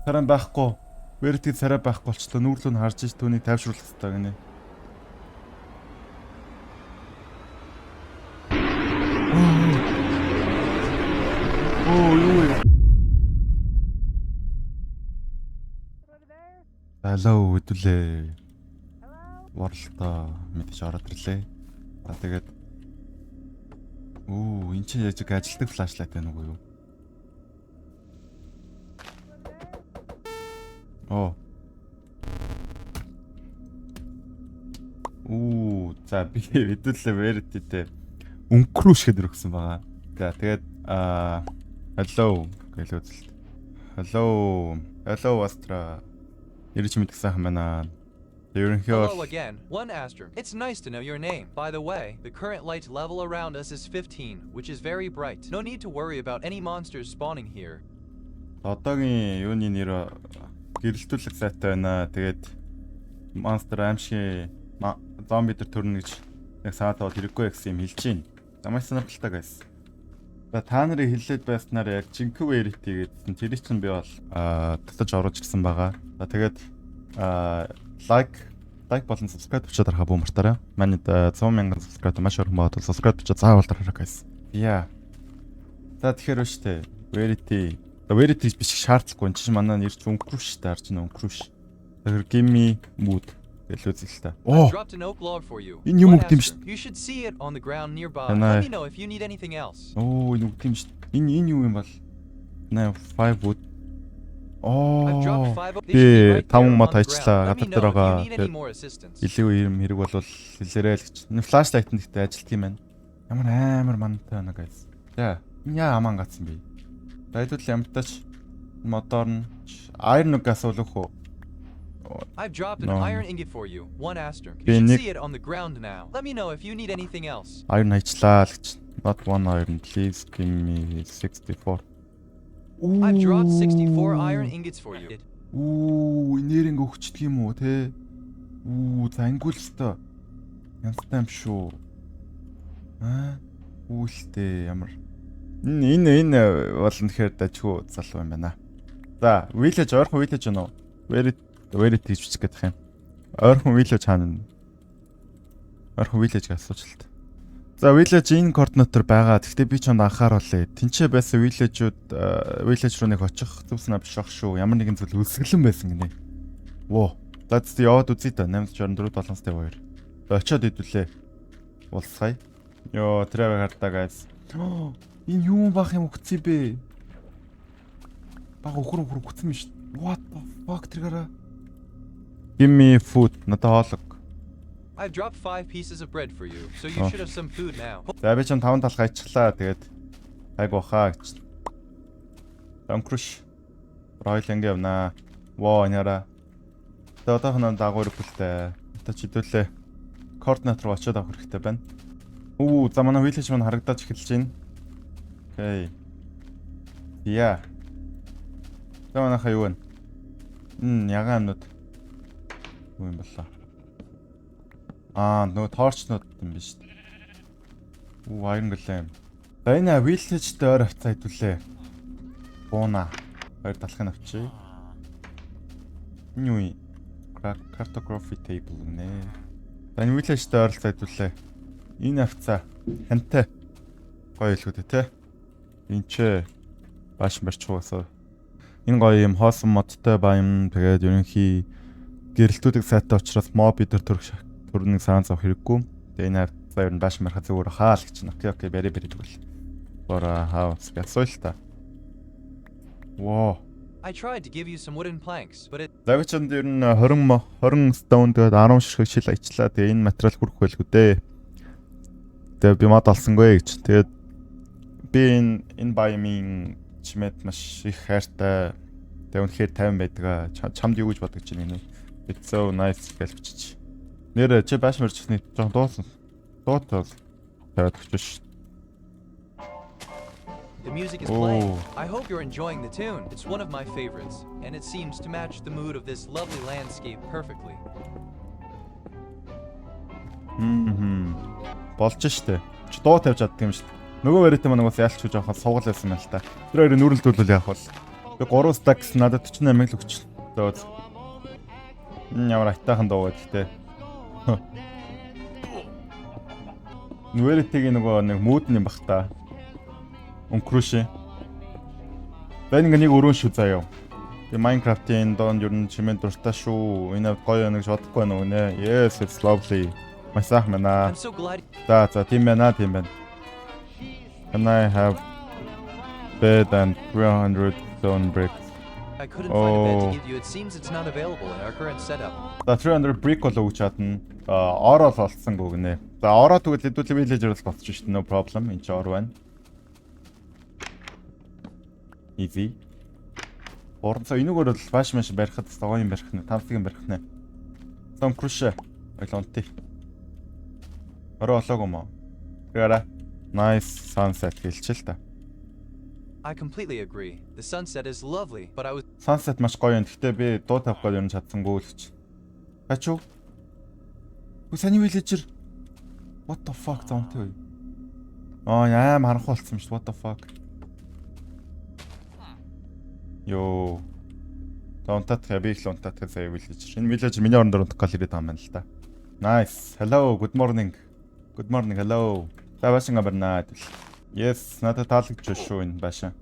Царай байхгүй. Веритиг царай байхгүй болчлоо. Нүүрлөө нь харж ич түүнийг тайвшруулах хэрэгтэй гинэ. Юу вэ? Hello хэдүүлээ. Варлтаа мэдээж ороод ирлээ. Тэгээд энэ чинь яг ажилтдаг флашлайт байна уу юу? За би хэдүүлээ Verity-тэй өнгөрөөш гэдэг өгсөн байгаа. Тэгээд hello гэж үзэлт. Hello Astra. Ирж мэдгсэн юм байна. Hello again, One Astrum. It's nice to know your name. By the way, the current light level around us is 15, which is very bright. No need to worry about any monsters spawning here. Одоогийн юуны нэр гэрэлтүүлэх сайтай байна. Тэгээд монстр аимшиг зомбидэр төрнө гэж яг саатаа хэрэггүй гэсэн юм хэлж байна. Замаас санагдaltaа guys. Та нарын хэллээд байснаар яг жинхэнэ Verity гэдсэн тэр чинь би бол татаж оруулж ирсэн байгаа. Тэгээд like болон subscribe бичиж дарахаа бүү мартаарай. Манайд 100,000 subscribe маш өргөн бод subscribe бичиж заавал дараарай guys. За тэгэхээр өштэй Verity биш шаардлагагүй энэ чинь манай нэр чинь өнгөрөөш та харж байна өнгөрөөш. Тэгэхээр give me mood гэж үзэл та. Энэ юм өгд юм шүү. You should see it on the ground nearby. Let me know if you need anything else. Энэ өгд юм шүү. Энэ юу юм бол? 5 wood. Би 5 мод хайчлаа. Гадар дээр байгаа. Илүү юм хэрэг бол хэлээрэй л гэж. Энэ флашлайт нь ихтэй ажилт юм байна. Ямар амар мантай байна guys. За, яа аман гацсан би. Дайдуул ямтач модорн iron gas болох уу? I've dropped an iron ingot for you. One Astrum. You should see it on the ground now. Let me know if you need anything else. Iron хайчлаа л гэж. Not one iron, please give me 64. I've dropped 64 iron ingots for you. Энеринг өгчдөг юм уу те? За ангуул өстой. Янзтай юм шүү. Үлтэй ямар. Энэ бол нэхэр дажгүй залуу юм байна. За, village ойрхон village гэнэ үү? Verity гэж бичих гэдэг юм. Ойрхон village хаана? Ойрхон village гэж асуучлаа. За village энэ координатор байгаа. Гэхдээ би ч анхааруулъя. Тэнцээ байсан village-ууд village руу нэг очих зүвснаа биш ах шүү. Ямар нэгэн зүйл үлсгэлэн байсан гинэ. За яваад үзье та 864-72. Очиод идвүлээ. Улсгая. Travel хартаа guys. Энэ юу бах юм өгцөө бэ? Баг өхөр өгцсөн юм шүү. What the fuck тэргаараа? Give me food. Надад хоолог. I've dropped 5 pieces of bread for you, so you should have some food now. За би ч 5 талхаа ичглаа. Тэгээд айгу хаа гэж. Өнгөрөш. Ройланг явнаа. Няра. Тэгээд одоохон дагуур бүлтэй. Одоо ч хэдүүлээ. Координатор очиод авах хэрэгтэй байна. За манай village маань харагдаж эхэлж байна. Окей. За манайхаа юу вэ? Ягаанууд. Юу юм боллоо? Нөгөө торчнууд юм биш. Iron Golem. За энэ village дээр авцаа хэдүүлээ. Бууна. Хоёр талхыг авчи. Энэ юу юм? Cartography table гэнэ. За энэ village дээр авцаа хэдүүлээ. Энэ авцаа хантай. Гоё илгүүд те. Энд ч бааш барчгуусаа. Энэ гоё юм хоосон модтой ба юм. Тэгээд ерөнхий гэрэлтүүдийг сайтай учраас моб бид төрний саан зов хэрэггүй. Тэгээ энэ хавцаа ер нь бааш марха зүгээр хаал гэж байна. Окей, бэрэ тэгвэл. Бора хаус гэсэл та. I tried to give you some wooden planks, but it Лагчанд ер нь 20 stone тэгээд 10 ширхэг шил ачлаа. Тэгээ энэ материал хүрэх байлгүй дээ. Тэгээ би мод олсонгүй гэж. Тэгээд би энэ баямын чимэд маш их хайртай. Тэгээ үнэхээр 50 байдаг. Чамд юу гэж бодож байна энэ? It's so nice гэж бичиж. Нэр чи бааш мөрчсний жоо дуусан. Дуутал. Тэгээд өгч. The music is playing. I hope you're enjoying the tune. It's one of my favorites, and it seems to match the mood of this lovely landscape perfectly. Болж штэ. Чи дуу тавьж чаддаг юм штэ. Нөгөө Verity маань угаас ялч жоохоо сугал байсан юм л та. Тэр хоёрын нүрэлдүүлэл яах вэ? Би 3 stack надад 48 л өгч. Зөө. Ямар айтаахан дуу гэхдээ. Нүэрэтийг нөгөө нэг мууд юм бах та. Өнкрүшээ. Бэн нэг өрөөн шүү заяа. Би Minecraft-ийн донд ер нь чимээ дуртай шүү. Энэ гоё нэг бодохгүй байна уу нэ. Yes, it's lovely. Масах мана. I'm so glad. За тийм байна, тийм байна. Can I have bed and 300 stone bricks? I couldn't find a bed to give you. It seems it's not available in our current setup. За 300 brick бол өгч чадна. Ороо л олцсон гүгнэ. За ороо тэгвэл хэдүүл villager-аас болчих шүү дээ. No problem. Энд ч ор байна. Easy. Орцоо энэгээр бол бааш маш барихад гоё юм барих нэ. Тавсыг юм барих нэ. Том крушэ. Ойлонти. Ороо олоогүй мó. Тэгаараа. Nice sunset хэлчихэл та. I completely agree. The sunset is lovely, but I was Sunset маш гоё юм. Гэхдээ би дуу тавих гээд юм чадсангүй л гэж. Ачуу. Үгүй саний villager. What the fuck зонтой вэ? Аим харанхуй болсон юм шүү. What the fuck. Йоо. Тонтатхаа би их л унтатхаа сая villager. Энэ villager миний орон дээр унтах гал ирээд байгаа юм л та. Nice. Hello, good morning. Good morning. Hello. Та башин абарнаа. Yes, надад таалагдж шүү энэ башаа.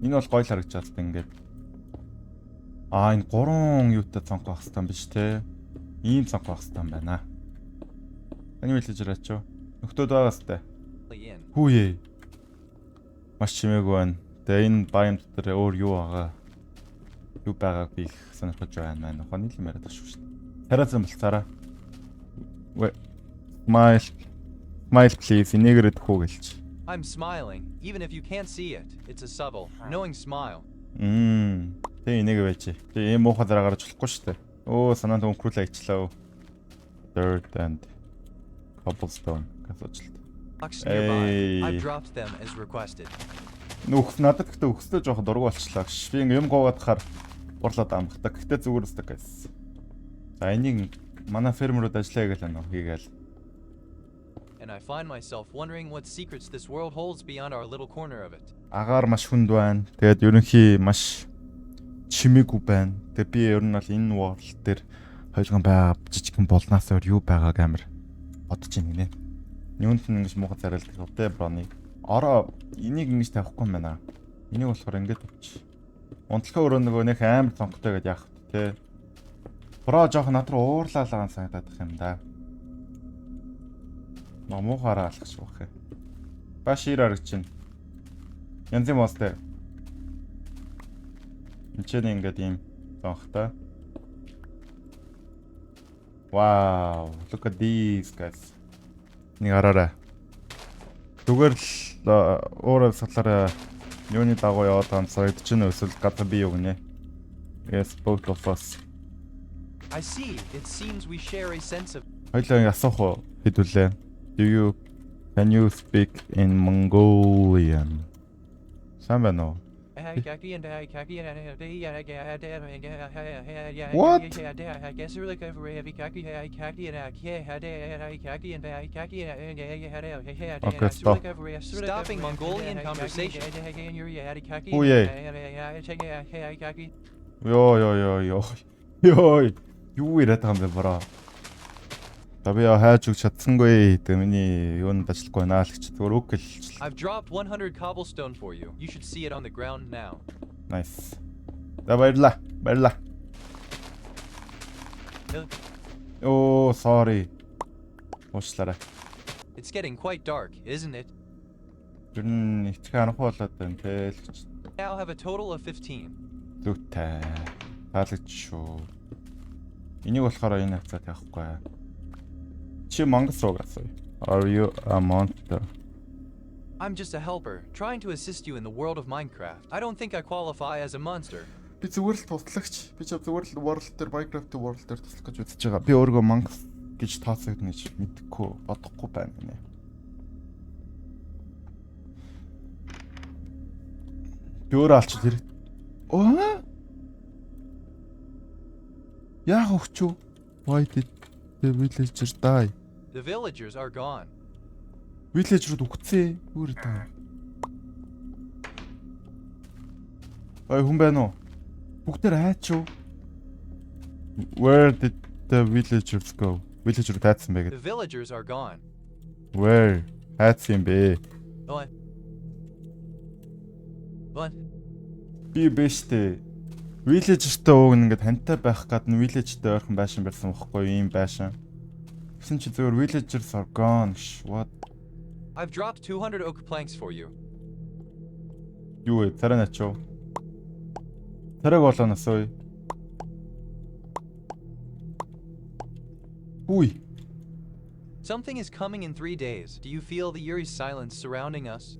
Энэ бол гоё л харагдаж байна ингээд. Энэ 3 юутай цонх байх хэвээр биш те. Ийм цонх байх хэвээр байна. Таны villager ачаа. Нөхдөөд байгаа сте. in. Хүүе. Маш чимээгүй байна. Тэгээ энэ баян дотор өөр юу байгаа? Юу байгааг би их сонирхож байна. Ухааны л юм яриад шүү дээ. Тараасан болцаараа. Smile please. Инээгээд хөө гэлч. I'm smiling, even if you can't see it. It's a subtle, knowing smile. Тэ инээгээ байж. Тэ ийм муухай дараа гарч болохгүй шүү дээ. Санаанд өнгөрүүлээ ичлээ. Dirt and cobblestone гэж. Blocks nearby. I've dropped them as requested. Нүх надад гэхдээ өксдөө жоох дургу болчлаа. Би юм говоод хахаар борлоод амхдаг. Гэхдээ зүгээр өсдөг гэсэн. За энийг манай фермерүүд ажиллая гэж байна уу хийгээл. And I find myself wondering what secrets this world holds beyond our little corner of it. Агаар маш хүнд байна. Тэгээд ерөнхий маш чимээгүй байна. Тэгээд би ер нь бол энэ world дээр хоёрхан байгаа жижигхэн болноос өөр юу байгааг амар бодож байна гинэ. Юунд нь ингэж муухай зарилдаг өдөө броны. Ороо энийг ингэж тавихгүй юм байна. Энийг болохоор ингэж тавьчих. Унтлахаа өөрөө нөгөө нэг амар цонхтой гэдээ яах вэ те. Бро жоох над руу уурлаалаа санагдаад их юм да. Муухаараа алах шүү хэ. Башир аргач чинь. Янз юм уустай. Энд ингээд ийм цонхтой. Wow, look at these guys. Нэг араарай. Зүгээр л өөрөө салаараа юуны дагуу яваад байгаа сард чинь өсөл гадаа би юу гинэ. Yes, both of us. I see. It seems we share a sense of. Хоёлаа асуух уу хэдүүлээ. Can you speak in Mongolian? Сайн байна уу? Okay, stop. Stopping Mongolian conversation. Йой. Юу яриад байгаа юм бэ браа? Би хайж өгч чадсангүй. Миний юунд ажиллахгүй байна л гэж зүгээр үг хэлчихлээ. I've dropped 100 cobblestone for you. You should see it on the ground now. Nice. Баярлаа. Sorry. Уучлаарай. It's getting quite dark, isn't it? Ер нь их харанхуй болоод байна те л гэж. Now have a total of 15. Зүгтэй. Таалагдж шүү. Энийг болохоор энэ хацаад явахгүй. Чи Монгол руу гасуу. Are you a monster? I'm just a helper, trying to assist you in the world of Minecraft. I don't think I qualify as a monster. Би зүгээр л туслагч. Би ч зүгээр л world дээр Minecraft world дээр туслах гэж үзэж байгаа. Би өөрийгөө Монгол гэж тооцогдно гэж мэдэхгүй, бодохгүй байна гинэ. Би өөрөө алчил хэрэг. Яах вэ? Why did the villagers die? The villagers are gone. Villager-ууд үхсэн. Үүрээ таа. Ой хүн байна уу? Бүгдээр хайч юу? Where did the villagers go? Villager таацсан бэ The гэдэг. villagers are gone. Where? Таацсан юм бэ? What? What? Би бэштэй. Villagerтэй ууг ингээд тантай байх гадна villagerтэй ойрхон байшин барьсан байхгүй юу? Ийм байшин. Гэсэн чи зөвөр villagers are gone. What? I've dropped 200 oak planks for you. Юу вэ? Царай начуу. Царайг болооноос ой. Уй. Something is coming in 3 days. Do you feel the eerie silence surrounding us?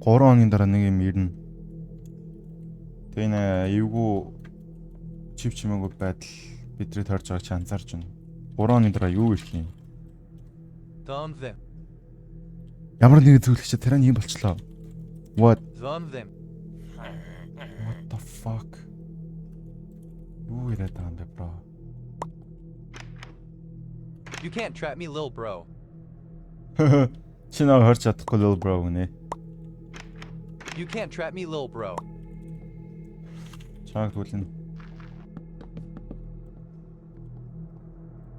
3 хоногийн дараа нэг юм ирнэ. Тэгээ нэ эвгүй чив чимээгүй байдал бидрээ торж байгааг чи анзаарч байна. 3 хоногийн дараа юу ирэх юм? Them. Ямар нэг зөвлөгч тэрэн юм болчлоо. What Them. the fuck? Юу яриад байгаа юм бэ, bro? You can't trap me, lil bro. Чи наа хорч чадахгүй little bro гинэ. You can't trap me, lil bro. Чааг түлэн.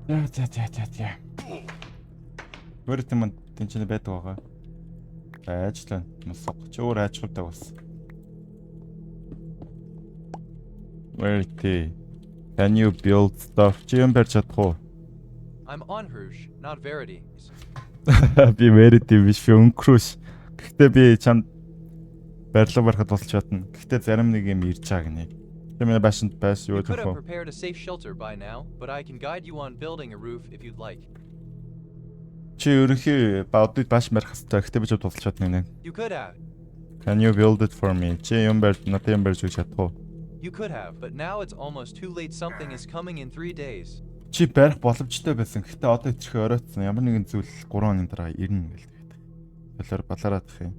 Яа. Вэртэмэн тэнцэнэ байдаг байгаа. Ажлаа. Мосго. Чи өөр ажгуулдаг бас. Вэртэ. Can you build stuff? Чи юм барьж чадах уу? I'm on Rouge, not Verity. Би Verity биш би өнгөрөөш. Гэхдээ би чамд барилга барихад болж чадна. Гэхдээ зарим нэг юм ирж байгаа гинэ. Тэр миний башинд байш юу You could гэх have вэ? prepared a safe shelter by now, but I can guide you on building a roof if you'd like. Чи ерөнхий баудад баш барих хэрэгтэй. Гэхдээ би ч тусалж чадна гинэ. You could have. Can you build it for me? Чи юм барь надад юм барьж өгч чадах уу? You could have, but now it's almost too late. Something is coming in 3 days. Чи барих боломжтой байсан. Гэхдээ одоо итгэх оройтсон. Ямар нэгэн зүйл 3 хоногийн дараа ирнэ гэлдэг. Толоор балаараад их юм.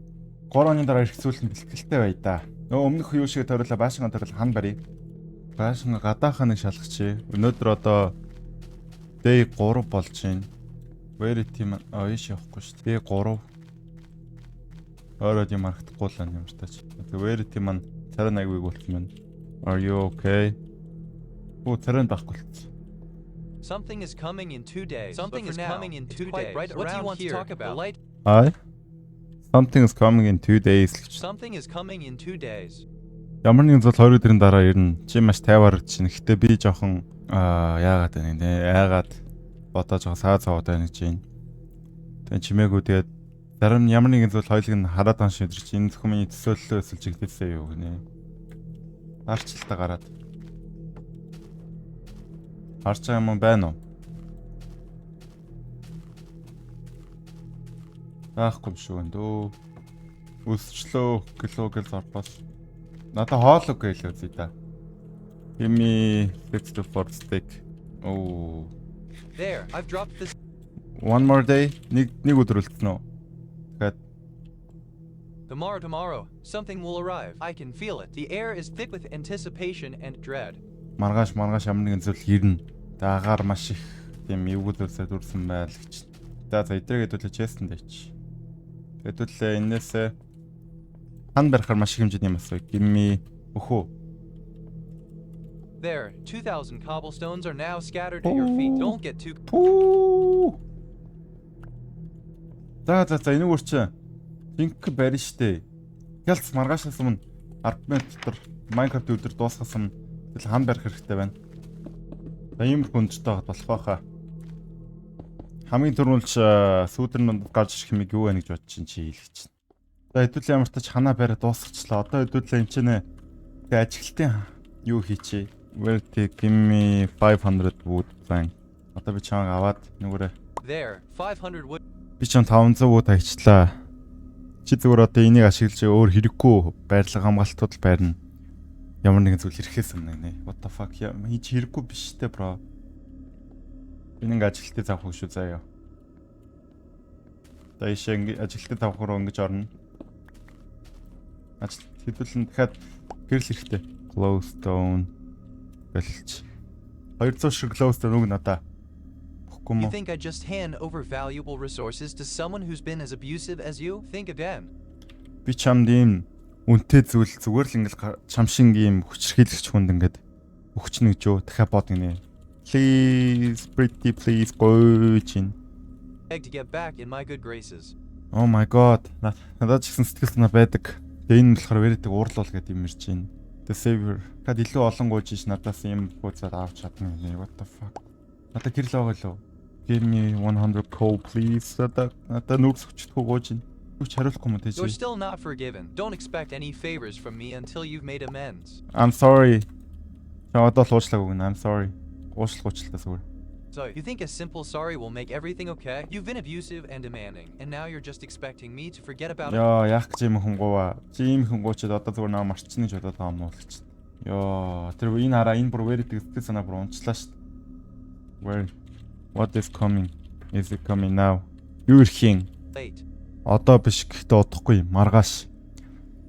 3 хоногийн дараа ирэх зүйл нь бэлтгэлтэй бай да. Нөгөө өмнөх юу шиг ториулаа баашингаа ториул хан барь. Баашингаа гадаахаа нэг шалгачих. Өнөөдөр одоо day 3 болж байна. Verity маань иш явахгүй шүү дээ. Day 3. Ороод юм харагдахгүй л юм шүү дээ. Verity маань царай агвиг болчихсон байна. Are you okay? Оо царай байхгүй л. Something is coming in 2 days. Something is coming in 2 days. Right what do you want to talk about? The light. Hi. Something is coming in 2 days. Something is coming in 2 days. Ямар нэгэн зүйл 2 өдрийн дараа ирнэ. Чи маш тайваар чинь. Гэтэ би жоохон яагаад байна нэ? Айгаад бодож байгаа саад байна гэж байна. Тэгээ чимээгүй тэгээд зарим ямар нэгэн зүйл хоёулыг нь хараад байгаа шийдэрч энэ зөвхөн миний төсөөллөө өсөлж игдээсэй юу гинэ. Арчлалтаа гараад. Харж байгаа юм байна уу? Аахгүй юм шүү дөө. Өсчлөө килогэл зарпас. Надаа хоолог гэлээ зүй да. Give let's do for steak. Oh. There, I've dropped this. One more day. Нэг өдөр үлдсэн үү? Тэгэхээр Tomorrow, something will arrive. I can feel it. The air is thick with anticipation and dread. маргааш ямар нэгэн зүйл ирнэ. Дагаар маш их тийм эвгүй зүйлсээр дүрсэн байл гэж. За эдрэг хэдүүлээ честэн дэч. Хэдүүлээ энээс хан барихаар маш их хэмжээний юм асуу. Гимми өхөө. There, 2,000 cobblestones are now scattered at your feet. Don't get too. За энэ үрчээ. Жинк барь штэ. Ялц маргаашаас өмнө 10 минут дотор Minecraft өдөр дуусгасан тэл хан барих хэрэгтэй байна. За ийм хүндтэй байгаад болох байхаа. Хамгийн түрүүлж сүүдрэн гарч ирэх хэмиг юу вэ гэж бодож чи хэлэх чинь. За хэдүүлээ ямар ч тач ханаа бариад дуусгачлаа. Одоо хэдүүлээ энэ чинь тэгээ ажиглалтын юу хийчихье. Verity give me 500 wood plank. Одоо би чамайг аваад нүгээрээ. There, 500 wood. Би ч 500 wood тавьчлаа. Чи зүгээр одоо энийг ашиглаж өөр хэрэггүй байрлал хамгаалтууд байрна. Ямар нэгэн зүйл ирэхээс өмнө нэ. What the fuck яа хийж хэрэггүй биш те бро. Би нэг ажилтны завх шүү заяа. За ишээ ингэ ажилтны завх руу ингэж орно. Ажил хэдүүлэн дахиад гэрэл хэрэгтэй. Glowstone бэлч. 200 шиг glowstone үг надаа. You think I just hand over valuable resources to someone who's been as abusive as you? Think again. Би чамд ийм үнэтэй зүйл зүгээр л ингээл чамшингийн хүчрхийлэгч хүнд ингээд өгчнө гэж юу дахиад бод гинэ. Please pretty please гойчин. To get back in my good graces. Oh my god. Надад ч гэсэн сэтгэл санаа байдаг. Тэгээ энэ болохоор вэрэдэг уурлуул гэдэг юм ирж байна. The savior. Кад илүү олон гооч ш надаас юм хөөцөд авч чадна гинэ. What the fuck. Надад гэрэл байгаа лөө. Give me 100 coal please. Надад нүрс хүчтэй гооч ин. Юу ч хариулахгүй юм You're тийч. still not forgiven. Don't expect any favors from me until you've made amends. I'm sorry. Одоо л уучлаа өгнө. I'm sorry. Уучлаа зүгээр. So, you think a simple sorry will make everything okay? You've been abusive and demanding, and now you're just expecting me to forget about it. Яа, яах гэж юм хөнгөваа. Чи ийм хөнгөөчөд одоо зүгээр намайг марччихна гэж бодоод байгаа юм уу л гэж. Яа, тэр энэ хараа энэ бүр вэрэдэг сэтгэл санаа бүр унчлаа шүү дээ. Where what is coming? Is it coming now? Юу ирэх юм? Late. Одоо биш гэхдээ удахгүй маргааш.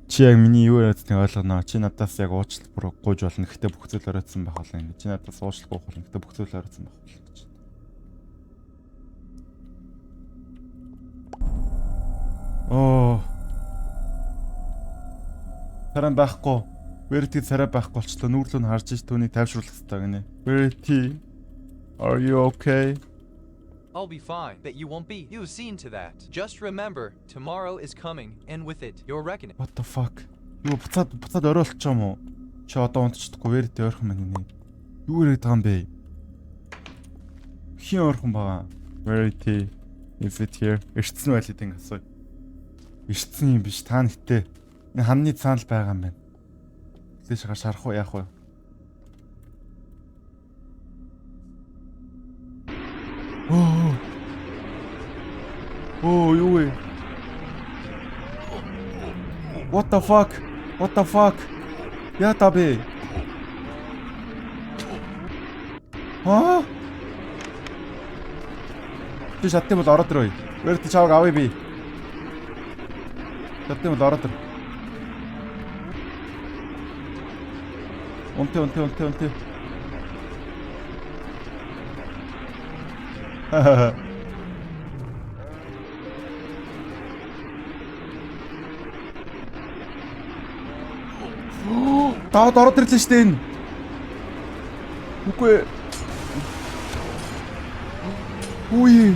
Чи яг миний юу яриадгийг ойлгоно. Чи надаас яг уучлалт бүр гуйж болно. Гэхдээ бүх зүйл оройтсан байх болно. Чи надаас уучлалт гуйх болно. Гэхдээ бүх зүйл оройтсан байх болно гэж. Оо. Таран байхгүй. Верти царай байхгүй болчлоо. Нүүрлөө нь харж ич түүнийг тайвшруулах хэрэгтэй гинэ. Верти. Are you okay? I'll be fine, but you won't be. You've seen to that. Just remember, tomorrow is coming, and with it, your reckoning. What the fuck? Юу буцаад оройлч юм уу? Чи одоо унтчихдаггүй Верти ойрхон байна нэ. Юу яриад байгаа юм бэ? Хин ойрхон байгаа. Verity is it here? Ирсэн байл гэдэг асуу. Ирсэн юм биш та нэгтээ. Энэ хамны цаанал байгаа юм байна. Тэш шарах уу яах вэ? Оо юу вэ? What the fuck? What the fuck? Яа та бэ? Ти шатны бол ороод ирөө. Верти чаавг авъя би. Шатны бол ороод ир. Унтэ. Таад ороод ирлээ шүү дээ энэ. Үгүй. Үгүй.